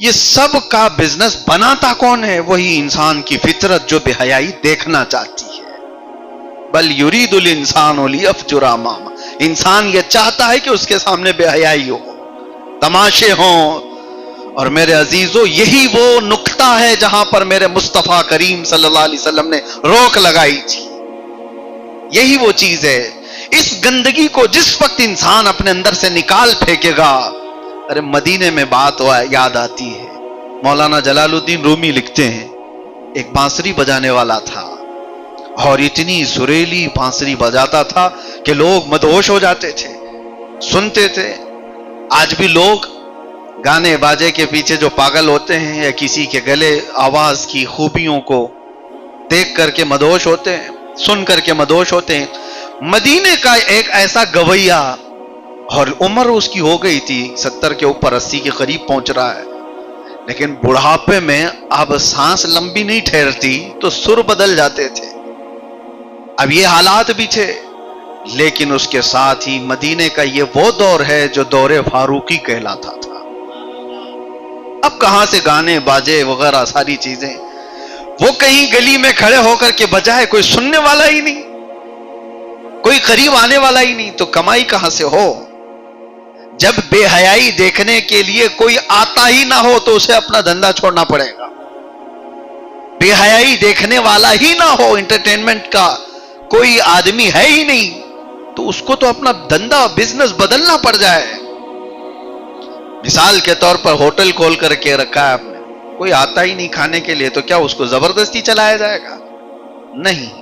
یہ سب کا بزنس بناتا کون ہے؟ وہی انسان کی فطرت جو بے حیائی دیکھنا چاہتی ہے۔ بل یرید الانسان لیفجر امامہ، انسان یہ چاہتا ہے کہ اس کے سامنے بے حیائی ہو، تماشے ہوں۔ اور میرے عزیزو، یہی وہ نقطہ ہے جہاں پر میرے مصطفیٰ کریم صلی اللہ علیہ وسلم نے روک لگائی تھی۔ یہی وہ چیز ہے، اس گندگی کو جس وقت انسان اپنے اندر سے نکال پھینکے گا۔ ارے مدینے میں بات یاد آتی ہے، مولانا جلال الدین رومی لکھتے ہیں ایک بانسری بجانے والا تھا، اور اتنی سریلی بانسری بجاتا تھا کہ لوگ مدہوش ہو جاتے تھے، سنتے تھے۔ آج بھی لوگ گانے باجے کے پیچھے جو پاگل ہوتے ہیں، یا کسی کے گلے آواز کی خوبیوں کو دیکھ کر کے مدہوش ہوتے ہیں، سن کر کے مدہوش ہوتے ہیں۔ مدینے کا ایک ایسا گویا، اور عمر اس کی ہو گئی تھی 70 کے اوپر، 80 کے قریب پہنچ رہا ہے، لیکن بڑھاپے میں اب سانس لمبی نہیں ٹھہرتی تو سر بدل جاتے تھے۔ اب یہ حالات بھی تھے، لیکن اس کے ساتھ ہی مدینے کا یہ وہ دور ہے جو دور فاروقی کہلاتا تھا۔ اب کہاں سے گانے باجے وغیرہ ساری چیزیں، وہ کہیں گلی میں کھڑے ہو کر کے بجائے، کوئی سننے والا ہی نہیں، کوئی قریب آنے والا ہی نہیں، تو کمائی کہاں سے ہو؟ جب بے حیائی دیکھنے کے لیے کوئی آتا ہی نہ ہو تو اسے اپنا دھندا چھوڑنا پڑے گا۔ بے حیائی دیکھنے والا ہی نہ ہو، انٹرٹینمنٹ کا کوئی آدمی ہے ہی نہیں، تو اس کو تو اپنا دھندا بزنس بدلنا پڑ جائے۔ مثال کے طور پر ہوٹل کھول کر کے رکھا ہے آپ نے، کوئی آتا ہی نہیں کھانے کے لیے، تو کیا اس کو زبردستی چلایا جائے گا؟ نہیں۔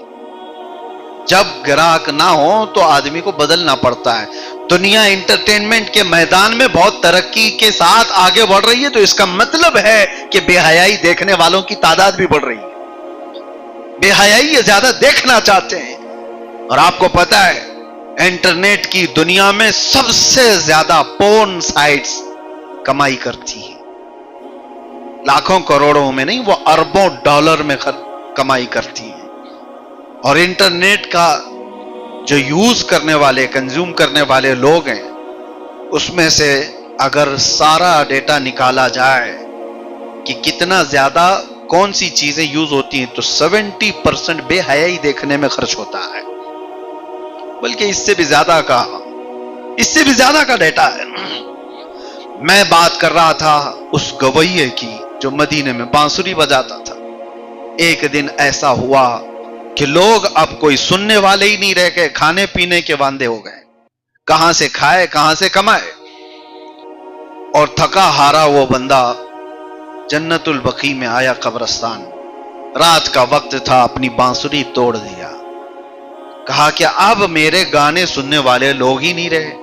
جب گراہک نہ ہو تو آدمی کو بدلنا پڑتا ہے۔ دنیا انٹرٹینمنٹ کے میدان میں بہت ترقی کے ساتھ آگے بڑھ رہی ہے، تو اس کا مطلب ہے کہ بے حیائی دیکھنے والوں کی تعداد بھی بڑھ رہی ہے۔ بے حیائی یہ زیادہ دیکھنا چاہتے ہیں۔ اور آپ کو پتا ہے انٹرنیٹ کی دنیا میں سب سے زیادہ پورن سائٹس کمائی کرتی ہیں، لاکھوں کروڑوں میں نہیں، وہ اربوں ڈالر میں کمائی کرتی ہیں۔ اور انٹرنیٹ کا جو یوز کرنے والے، کنزیوم کرنے والے لوگ ہیں، اس میں سے اگر سارا ڈیٹا نکالا جائے کہ کتنا زیادہ کون سی چیزیں یوز ہوتی ہیں، تو 70% بے حیائی دیکھنے میں خرچ ہوتا ہے، بلکہ اس سے بھی زیادہ کا ڈیٹا ہے۔ میں بات کر رہا تھا اس گویے کی جو مدینے میں بانسری بجاتا تھا۔ ایک دن ایسا ہوا کہ لوگ اب کوئی سننے والے ہی نہیں رہ گئے، کھانے پینے کے واندے ہو گئے، کہاں سے کھائے کہاں سے کمائے۔ اور تھکا ہارا وہ بندہ جنت البقیع میں آیا، قبرستان، رات کا وقت تھا، اپنی بانسری توڑ دیا، کہا کہ اب میرے گانے سننے والے لوگ ہی نہیں رہے،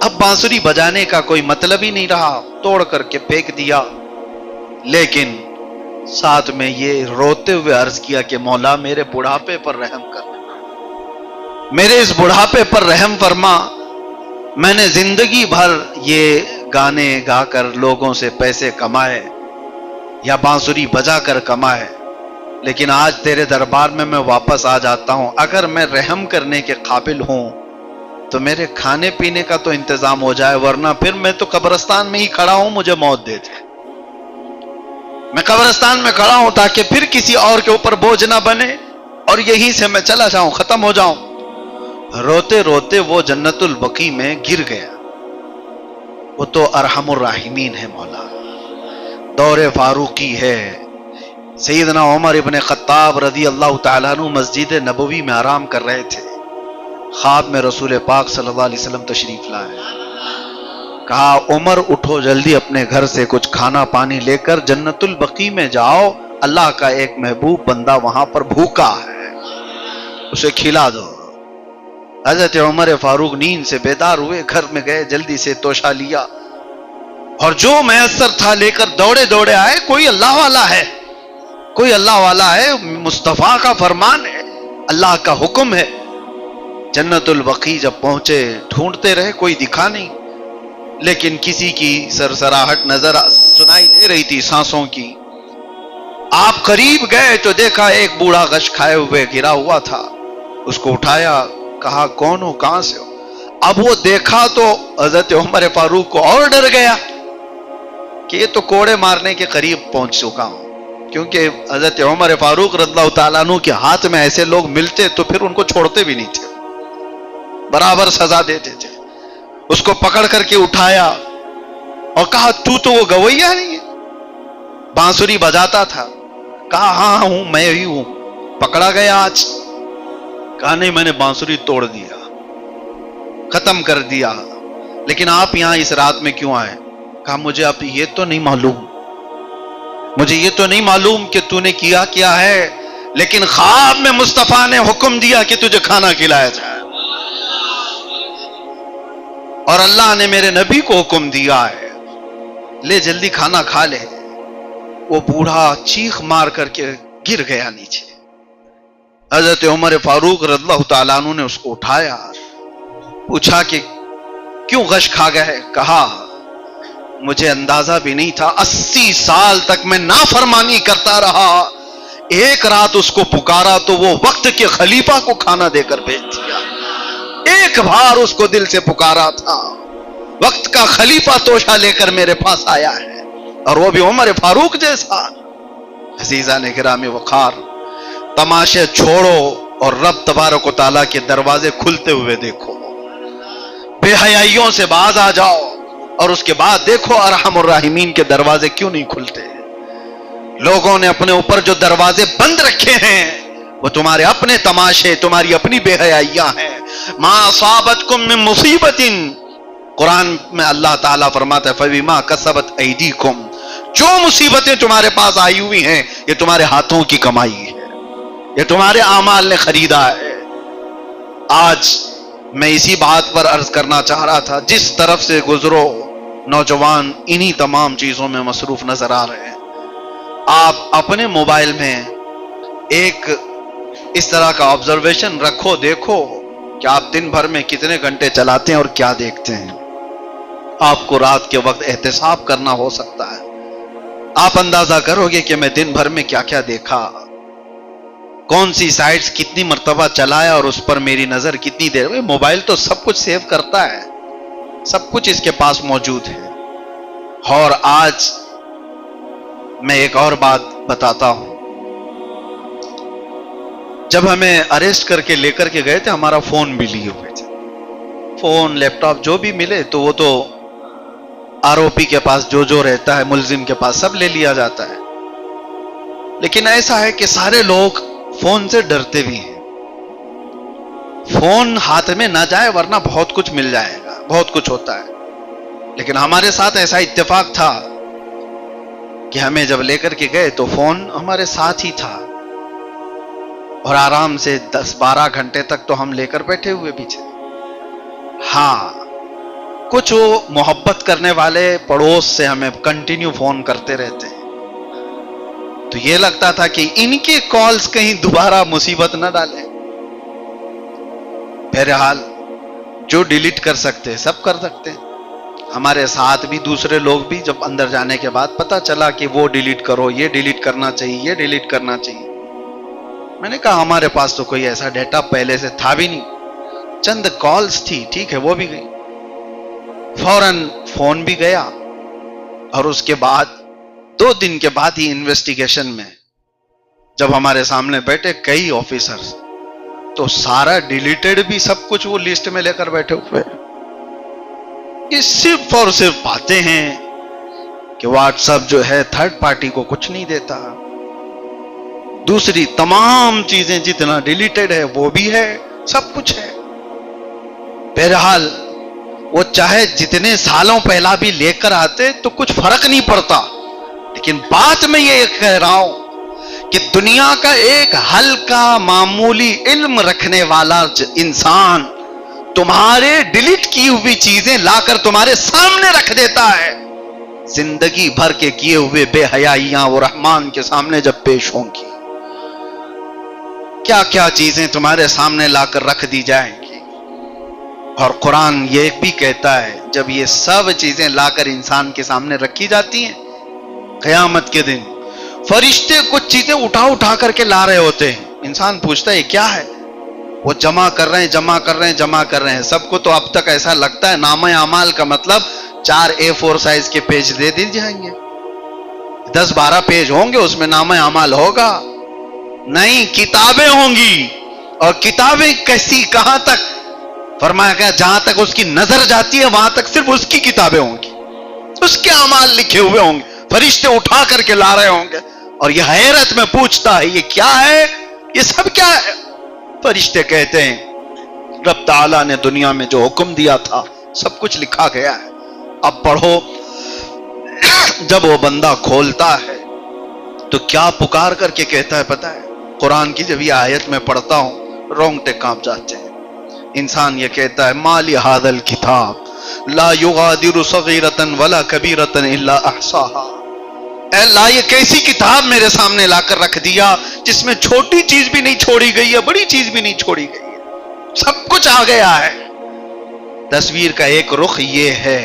اب بانسری بجانے کا کوئی مطلب ہی نہیں رہا، توڑ کر کے پھینک دیا۔ لیکن ساتھ میں یہ روتے ہوئے عرض کیا کہ مولا میرے بڑھاپے پر رحم کر، میرے اس بڑھاپے پر رحم فرما، میں نے زندگی بھر یہ گانے گا کر لوگوں سے پیسے کمائے یا بانسری بجا کر کمائے، لیکن آج تیرے دربار میں واپس آ جاتا ہوں، اگر میں رحم کرنے کے قابل ہوں تو میرے کھانے پینے کا تو انتظام ہو جائے، ورنہ پھر میں تو قبرستان میں ہی کھڑا ہوں، مجھے موت دے دے۔ میں قبرستان میں کھڑا ہوں تاکہ پھر کسی اور کے اوپر بوجھ نہ بنے، اور یہیں سے میں چلا جاؤں، ختم ہو جاؤں۔ روتے روتے وہ جنت البقیع میں گر گیا۔ وہ تو ارحم الراحمین ہے مولا، دور فاروقی ہے۔ سیدنا عمر ابن خطاب رضی اللہ تعالیٰ عنہ مسجد نبوی میں آرام کر رہے تھے، خواب میں رسول پاک صلی اللہ علیہ وسلم تشریف لائے، کہا عمر اٹھو جلدی اپنے گھر سے کچھ کھانا پانی لے کر جنت البقیع میں جاؤ، اللہ کا ایک محبوب بندہ وہاں پر بھوکا ہے، اسے کھلا دو۔ حضرت عمر فاروق نیند سے بیدار ہوئے، گھر میں گئے، جلدی سے توشہ لیا، اور جو میسر تھا لے کر دوڑے دوڑے آئے۔ کوئی اللہ والا ہے، کوئی اللہ والا ہے، مصطفیٰ کا فرمان ہے، اللہ کا حکم ہے۔ جنت البقیع جب پہنچے، ڈھونڈتے رہے، کوئی دکھا نہیں، لیکن کسی کی سرسراہٹ نظر سنائی دے رہی تھی، سانسوں کی۔ آپ قریب گئے تو دیکھا ایک بوڑھا غش کھائے ہوئے گرا ہوا تھا، اس کو اٹھایا، کہا کون ہو، کہاں سے ہو؟ اب وہ دیکھا تو حضرت عمر فاروق کو اور ڈر گیا، کہ یہ تو کوڑے مارنے کے قریب پہنچ چکا ہوں، کیونکہ حضرت عمر فاروق رضی اللہ تعالیٰ عنہ کے ہاتھ میں ایسے لوگ ملتے تو پھر ان کو چھوڑتے بھی نہیں تھے، برابر سزا دیتے تھے۔ اس کو پکڑ کر کے اٹھایا اور کہا تو وہ گویا نہیں ہے، بانسری بجاتا تھا؟ کہا ہاں ہوں، میں ہی ہوں۔ پکڑا گیا آج، کہا نہیں، میں نے بانسری توڑ دیا، ختم کر دیا، لیکن آپ یہاں اس رات میں کیوں آئے؟ کہا مجھے اب یہ تو نہیں معلوم، مجھے یہ تو نہیں معلوم کہ تو نے کیا ہے، لیکن خواب میں مصطفیٰ نے حکم دیا کہ تجھے کھانا کھلایا جائے، اور اللہ نے میرے نبی کو حکم دیا ہے، لے جلدی کھانا کھا لے۔ وہ بوڑھا چیخ مار کر کے گر گیا نیچے۔ حضرت عمر فاروق رضی اللہ تعالیٰ عنہ نے اس کو اٹھایا، پوچھا کہ کیوں غش کھا گئے؟ کہا مجھے اندازہ بھی نہیں تھا، 80 سال تک میں نافرمانی کرتا رہا، ایک رات اس کو پکارا تو وہ وقت کے خلیفہ کو کھانا دے کر بھیج دیا۔ ایک بار اس کو دل سے پکارا تھا، وقت کا خلیفہ توشہ لے کر میرے پاس آیا ہے، اور وہ بھی عمر فاروق جیسا۔ عزیزان گرامی وقار، تماشے چھوڑو اور رب تبارک و تعالیٰ کے دروازے کھلتے ہوئے دیکھو، بے حیائیوں سے باز آ جاؤ، اور اس کے بعد دیکھو ارحم الراحمین کے دروازے کیوں نہیں کھلتے۔ لوگوں نے اپنے اوپر جو دروازے بند رکھے ہیں وہ تمہارے اپنے تماشے، تمہاری اپنی بے حیائیاں ہیں۔ ما اصابتکم من مصیبت، قرآن میں اللہ تعالیٰ فرماتا ہے فبما کسبت ایدیکم، جو مصیبتیں تمہارے پاس آئی ہوئی ہیں یہ تمہارے ہاتھوں کی کمائی ہے، یہ تمہارے اعمال نے خریدا ہے۔ آج میں اسی بات پر عرض کرنا چاہ رہا تھا، جس طرف سے گزرو نوجوان انہی تمام چیزوں میں مصروف نظر آ رہے ہیں۔ آپ اپنے موبائل میں ایک اس طرح کا آبزرویشن رکھو، دیکھو کہ آپ دن بھر میں کتنے گھنٹے چلاتے ہیں اور کیا دیکھتے ہیں۔ آپ کو رات کے وقت احتساب کرنا ہو سکتا ہے، آپ اندازہ کرو گے کہ میں دن بھر میں کیا کیا دیکھا، کون سی سائٹس کتنی مرتبہ چلایا اور اس پر میری نظر کتنی دیر۔ موبائل تو سب کچھ سیو کرتا ہے، سب کچھ اس کے پاس موجود ہے۔ اور آج میں ایک اور بات بتاتا ہوں، جب ہمیں اریسٹ کر کے لے کر کے گئے تھے ہمارا فون بھی لیے ہوئے تھے، فون لیپ ٹاپ جو بھی ملے تو وہ تو آروپی کے پاس جو رہتا ہے، ملزم کے پاس سب لے لیا جاتا ہے۔ لیکن ایسا ہے کہ سارے لوگ فون سے ڈرتے بھی ہیں، فون ہاتھ میں نہ جائے ورنہ بہت کچھ مل جائے گا، بہت کچھ ہوتا ہے۔ لیکن ہمارے ساتھ ایسا اتفاق تھا کہ ہمیں جب لے کر کے گئے تو فون ہمارے ساتھ ہی تھا، اور آرام سے 10-12 گھنٹے تک تو ہم لے کر بیٹھے ہوئے بھی تھے۔ ہاں، کچھ وہ محبت کرنے والے پڑوس سے ہمیں کنٹینیو فون کرتے رہتے ہیں، تو یہ لگتا تھا کہ ان کے کالز کہیں دوبارہ مصیبت نہ ڈالیں۔ بہرحال جو ڈیلیٹ کر سکتے سب کر سکتے ہیں۔ ہمارے ساتھ بھی دوسرے لوگ بھی جب اندر جانے کے بعد پتا چلا کہ وہ ڈیلیٹ کرو، یہ ڈیلیٹ کرنا چاہیے، یہ ڈیلیٹ کرنا چاہیے۔ میں نے کہا ہمارے پاس تو کوئی ایسا ڈیٹا پہلے سے تھا بھی نہیں، چند کالز تھی، ٹھیک ہے وہ بھی گئی، فوراً فون بھی گیا۔ اور اس کے بعد 2 دن کے بعد ہی انویسٹیگیشن میں جب ہمارے سامنے بیٹھے کئی آفیسرز، تو سارا ڈیلیٹڈ بھی سب کچھ وہ لسٹ میں لے کر بیٹھے ہوئے۔ یہ صرف اور صرف باتیں ہیں کہ واٹس ایپ جو ہے تھرڈ پارٹی کو کچھ نہیں دیتا، دوسری تمام چیزیں جتنا ڈیلیٹڈ ہے وہ بھی ہے، سب کچھ ہے۔ بہرحال وہ چاہے جتنے سالوں پہلا بھی لے کر آتے تو کچھ فرق نہیں پڑتا، لیکن بات میں یہ کہہ رہا ہوں کہ دنیا کا ایک ہلکا معمولی علم رکھنے والا انسان تمہارے ڈیلیٹ کی ہوئی چیزیں لا کر تمہارے سامنے رکھ دیتا ہے، زندگی بھر کے کیے ہوئے بے حیائیاں وہ رحمان کے سامنے جب پیش ہوں گی، کیا کیا چیزیں تمہارے سامنے لا کر رکھ دی جائیں گی۔ اور قرآن یہ بھی کہتا ہے جب یہ سب چیزیں لا کر انسان کے سامنے رکھی جاتی ہیں، قیامت کے دن فرشتے کچھ چیزیں اٹھا کر کے لا رہے ہوتے ہیں، انسان پوچھتا ہے کیا ہے، وہ جمع کر رہے ہیں، سب کو تو اب تک ایسا لگتا ہے نامہ اعمال کا مطلب 4 A4 سائز کے پیج دے دی جائیں گے، 10-12 پیج ہوں گے، اس میں نامہ اعمال ہوگا؟ نہیں، کتابیں ہوں گی. اور کتابیں کیسی، کہاں تک؟ فرمایا گیا جہاں تک اس کی نظر جاتی ہے وہاں تک صرف اس کی کتابیں ہوں گی، اس کے اعمال لکھے ہوئے ہوں گے، فرشتے اٹھا کر کے لا رہے ہوں گے. اور یہ حیرت میں پوچھتا ہے یہ کیا ہے، یہ سب کیا ہے؟ فرشتے کہتے ہیں رب تعالیٰ نے دنیا میں جو حکم دیا تھا سب کچھ لکھا گیا ہے، اب پڑھو. جب وہ بندہ کھولتا ہے تو کیا پکار کر کے کہتا ہے پتہ ہے؟ قرآن کی جب یہ آیت میں پڑھتا ہوں رونگٹے کانپ جاتے ہیں. انسان یہ کہتا ہے مالی ھذا الکتاب لا یغادر صغیرۃ ولا کبیرۃ الا احصاها. اے اللہ یہ کیسی کتاب میرے سامنے لا کر رکھ دیا جس میں چھوٹی چیز بھی نہیں چھوڑی گئی ہے، بڑی چیز بھی نہیں چھوڑی گئی ہے، سب کچھ آ گیا ہے. تصویر کا ایک رخ یہ ہے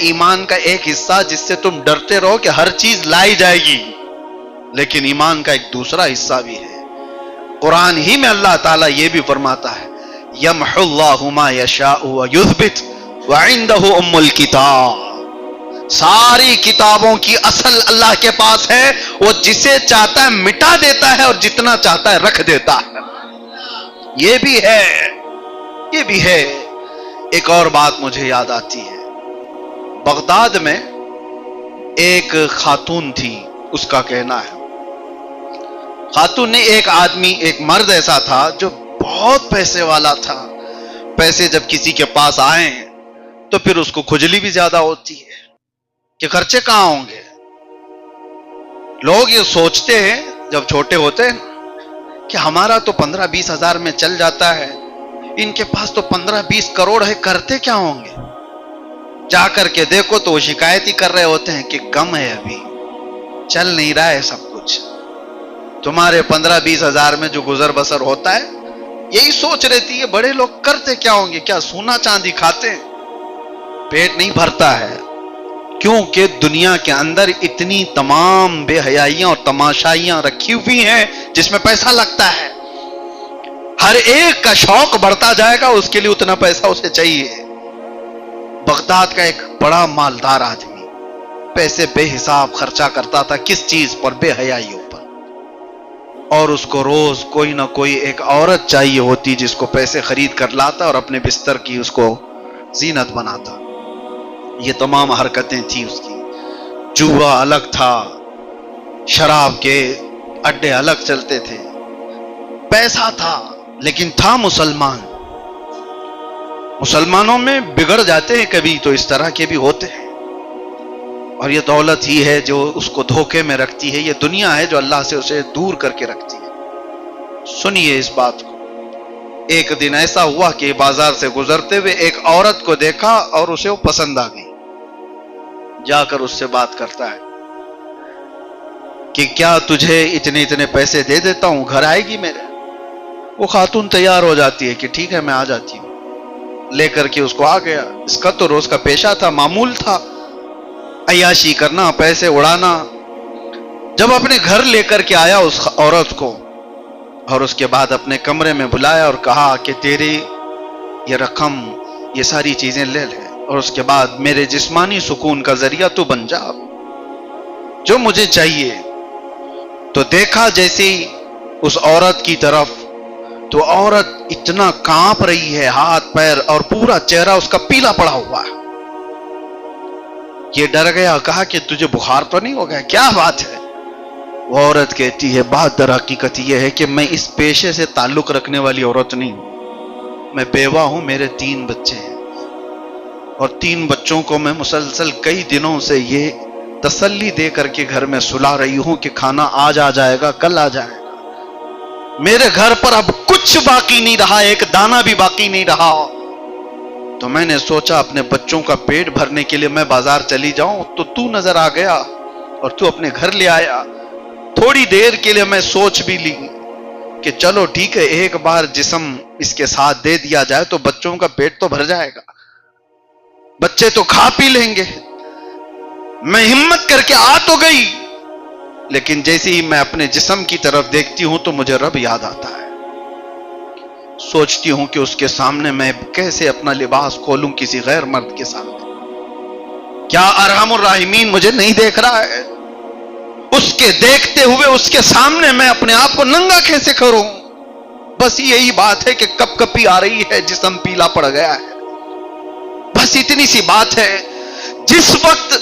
ایمان کا ایک حصہ جس سے تم ڈرتے رہو کہ ہر چیز لائی جائے گی، لیکن ایمان کا ایک دوسرا حصہ بھی ہے. قرآن ہی میں اللہ تعالیٰ یہ بھی فرماتا ہے یمحو اللہ ما یشاء ویثبت وعنده ام الکتاب. ساری کتابوں کی اصل اللہ کے پاس ہے، وہ جسے چاہتا ہے مٹا دیتا ہے اور جتنا چاہتا ہے رکھ دیتا ہے. یہ بھی ہے. ایک اور بات مجھے یاد آتی ہے، بغداد میں ایک خاتون تھی، اس کا کہنا ہے خاتون نے ایک مرد ایسا تھا جو بہت پیسے والا تھا. پیسے جب کسی کے پاس آئیں تو پھر اس کو کھجلی بھی زیادہ ہوتی ہے کہ خرچے کہاں ہوں گے. لوگ یہ سوچتے ہیں جب چھوٹے ہوتے ہیں کہ ہمارا تو 15-20 ہزار میں چل جاتا ہے، ان کے پاس تو 15-20 کروڑ ہے، کرتے کیا ہوں گے؟ جا کر کے دیکھو تو وہ شکایت ہی کر رہے ہوتے ہیں کہ کم ہے، ابھی چل نہیں رہا ہے سب کچھ. تمہارے 15-20 ہزار میں جو گزر بسر ہوتا ہے، یہی سوچ رہتی ہے بڑے لوگ کرتے کیا ہوں گے، کیا سونا چاندی کھاتے ہیں؟ پیٹ نہیں بھرتا ہے، کیونکہ دنیا کے اندر اتنی تمام بے حیائیاں اور تماشائیاں رکھی ہوئی ہیں جس میں پیسہ لگتا ہے. ہر ایک کا شوق بڑھتا جائے گا، اس کے لیے اتنا پیسہ اسے چاہیے. بغداد کا ایک بڑا مالدار آدمی پیسے بے حساب خرچہ کرتا تھا، کس چیز پر؟ بے حیائیوں پر. اور اس کو روز کوئی نہ کوئی ایک عورت چاہیے ہوتی جس کو پیسے خرید کر لاتا اور اپنے بستر کی اس کو زینت بناتا. یہ تمام حرکتیں تھیں اس کی. جوا الگ تھا، شراب کے اڈے الگ چلتے تھے. پیسہ تھا لیکن تھا مسلمان. مسلمانوں میں بگڑ جاتے ہیں کبھی تو اس طرح کے بھی ہوتے ہیں. اور یہ دولت ہی ہے جو اس کو دھوکے میں رکھتی ہے، یہ دنیا ہے جو اللہ سے اسے دور کر کے رکھتی ہے. سنیے اس بات کو. ایک دن ایسا ہوا کہ بازار سے گزرتے ہوئے ایک عورت کو دیکھا اور اسے وہ پسند آ گئی. جا کر اس سے بات کرتا ہے کہ کیا تجھے اتنے پیسے دے دیتا ہوں، گھر آئے گی میرے؟ وہ خاتون تیار ہو جاتی ہے کہ ٹھیک ہے میں آ جاتی ہوں. لے کر کے اس کو آ گیا. اس کا تو روز کا پیشہ تھا، معمول تھا، عیاشی کرنا، پیسے اڑانا. جب اپنے گھر لے کر کے آیا اس عورت کو اور اس کے بعد اپنے کمرے میں بلایا اور کہا کہ تیری یہ رقم، یہ ساری چیزیں لے لے اور اس کے بعد میرے جسمانی سکون کا ذریعہ تو بن جا، جو مجھے چاہیے. تو دیکھا جیسے ہی اس عورت کی طرف تو عورت اتنا کانپ رہی ہے، ہاتھ پیر اور پورا چہرہ اس کا پیلا پڑا ہوا ہے. یہ ڈر گیا، کہا کہ تجھے بخار تو نہیں ہو گیا، کیا بات ہے؟ وہ عورت کہتی ہے بات در حقیقت یہ ہے کہ میں اس پیشے سے تعلق رکھنے والی عورت نہیں ہوں. میں بیوہ ہوں، میرے 3 بچے ہیں اور 3 بچوں کو میں مسلسل کئی دنوں سے یہ تسلی دے کر کے گھر میں سلا رہی ہوں کہ کھانا آج آ جائے گا، کل آ جائے گا. میرے گھر پر اب کچھ باقی نہیں رہا، ایک دانہ بھی باقی نہیں رہا. تو میں نے سوچا اپنے بچوں کا پیٹ بھرنے کے لیے میں بازار چلی جاؤں، تو نظر آ گیا اور تو اپنے گھر لے آیا. تھوڑی دیر کے لیے میں سوچ بھی لی کہ چلو ٹھیک ہے، ایک بار جسم اس کے ساتھ دے دیا جائے تو بچوں کا پیٹ تو بھر جائے گا، بچے تو کھا پی لیں گے. میں ہمت کر کے آ تو گئی، لیکن جیسے ہی میں اپنے جسم کی طرف دیکھتی ہوں تو مجھے رب یاد آتا ہے. سوچتی ہوں کہ اس کے سامنے میں کیسے اپنا لباس کھولوں کسی غیر مرد کے سامنے. کیا ارحم الراحمین مجھے نہیں دیکھ رہا ہے؟ اس کے دیکھتے ہوئے اس کے سامنے میں اپنے آپ کو ننگا کیسے کروں؟ بس یہی بات ہے کہ کپ کپی آ رہی ہے، جسم پیلا پڑ گیا ہے، بس اتنی سی بات ہے۔ جس وقت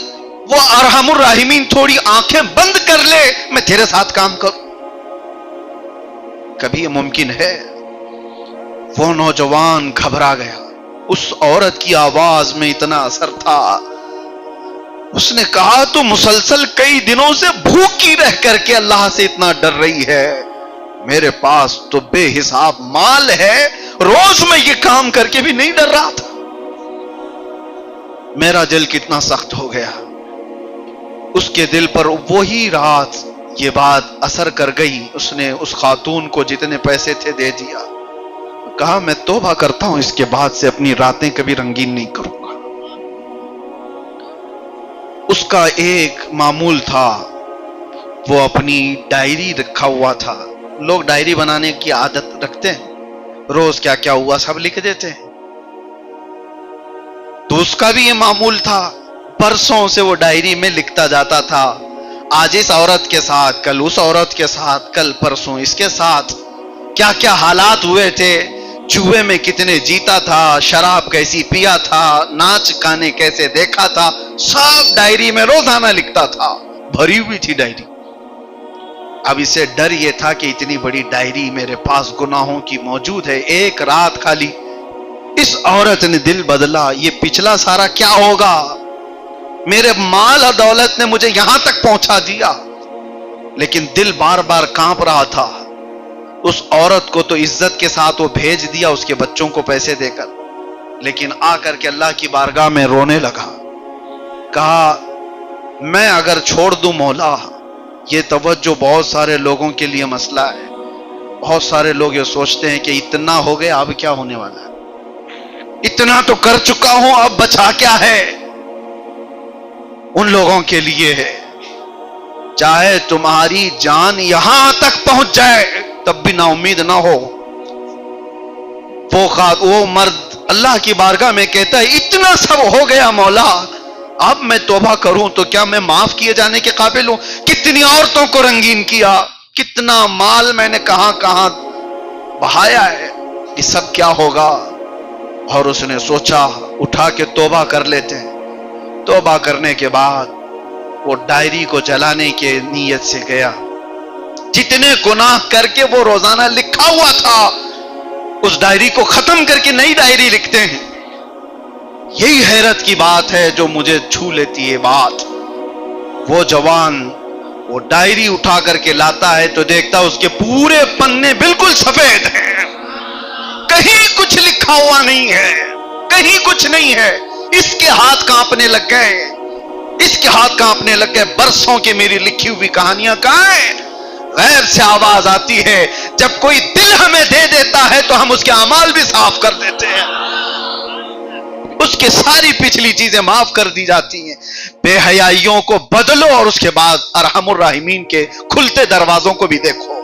وہ ارحم الراحمین تھوڑی آنکھیں بند کر لے، میں تیرے ساتھ کام کروں، کبھی یہ ممکن ہے؟ وہ نوجوان گھبرا گیا، اس عورت کی آواز میں اتنا اثر تھا، اس نے کہا تو مسلسل کئی دنوں سے بھوکی رہ کر کے اللہ سے اتنا ڈر رہی ہے، میرے پاس تو بے حساب مال ہے، روز میں یہ کام کر کے بھی نہیں ڈر رہا تھا۔ میرا دل کتنا سخت ہو گیا۔ اس کے دل پر وہی رات یہ بات اثر کر گئی، اس نے اس خاتون کو جتنے پیسے تھے دے دیا، کہا میں توبہ کرتا ہوں، اس کے بعد سے اپنی راتیں کبھی رنگین نہیں کروں گا۔ اس کا ایک معمول تھا، وہ اپنی ڈائری رکھا ہوا تھا، لوگ ڈائری بنانے کی عادت رکھتے ہیں، روز کیا کیا ہوا سب لکھ دیتے ہیں، تو اس کا بھی یہ معمول تھا، برسوں سے وہ ڈائری میں لکھتا جاتا تھا، آج اس عورت کے ساتھ، کل اس عورت کے ساتھ، کل پرسوں اس کے ساتھ کیا کیا حالات ہوئے تھے، جوئے میں کتنے جیتا تھا، شراب کیسی پیا تھا، ناچ گانے کیسے دیکھا تھا، سب ڈائری میں روزانہ لکھتا تھا، بھری ہوئی تھی ڈائری۔ اب اسے ڈر یہ تھا کہ اتنی بڑی ڈائری میرے پاس گناہوں کی موجود ہے، ایک رات خالی اس عورت نے دل بدلا، یہ پچھلا سارا کیا ہوگا، میرے مال اور دولت نے مجھے یہاں تک پہنچا دیا، لیکن دل بار بار کانپ رہا تھا۔ اس عورت کو تو عزت کے ساتھ وہ بھیج دیا اس کے بچوں کو پیسے دے کر، لیکن آ کر کے اللہ کی بارگاہ میں رونے لگا، کہا میں اگر چھوڑ دوں مولا، یہ توجہ بہت سارے لوگوں کے لیے مسئلہ ہے، بہت سارے لوگ یہ سوچتے ہیں کہ اتنا ہو گیا اب کیا ہونے والا ہے، اتنا تو کر چکا ہوں اب بچا کیا ہے، ان لوگوں کے لیے ہے، چاہے تمہاری جان یہاں تک پہنچ جائے تب بھی نا امید نہ ہو۔ وہ مرد اللہ کی بارگاہ میں کہتا ہے اتنا سب ہو گیا مولا، اب میں توبہ کروں تو کیا میں معاف کیے جانے کے قابل ہوں؟ کتنی عورتوں کو رنگین کیا، کتنا مال میں نے کہاں کہاں بہایا ہے، یہ سب کیا ہوگا؟ اور اس نے سوچا اٹھا کے توبہ کر لیتے ہیں۔ توبہ کرنے کے بعد وہ ڈائری کو جلانے کے نیت سے گیا، جتنے گناہ کر کے وہ روزانہ لکھا ہوا تھا اس ڈائری کو ختم کر کے نئی ڈائری لکھتے ہیں۔ یہی حیرت کی بات ہے جو مجھے چھو لیتی ہے بات، وہ جوان وہ ڈائری اٹھا کر کے لاتا ہے تو دیکھتا اس کے پورے پنے بالکل سفید ہیں، کہیں کچھ لکھا ہوا نہیں ہے، کہیں کچھ نہیں ہے۔ اس کے ہاتھ کانپنے لگ گئے، اس کے ہاتھ کانپنے لگ گئے، برسوں کی میری لکھی ہوئی کہانیاں کہاں ہیں؟ غیر سے آواز آتی ہے، جب کوئی دل ہمیں دے دیتا ہے تو ہم اس کے اعمال بھی صاف کر دیتے ہیں، اس کے ساری پچھلی چیزیں معاف کر دی جاتی ہیں۔ بے حیائیوں کو بدلو اور اس کے بعد ارحم الراحمین کے کھلتے دروازوں کو بھی دیکھو۔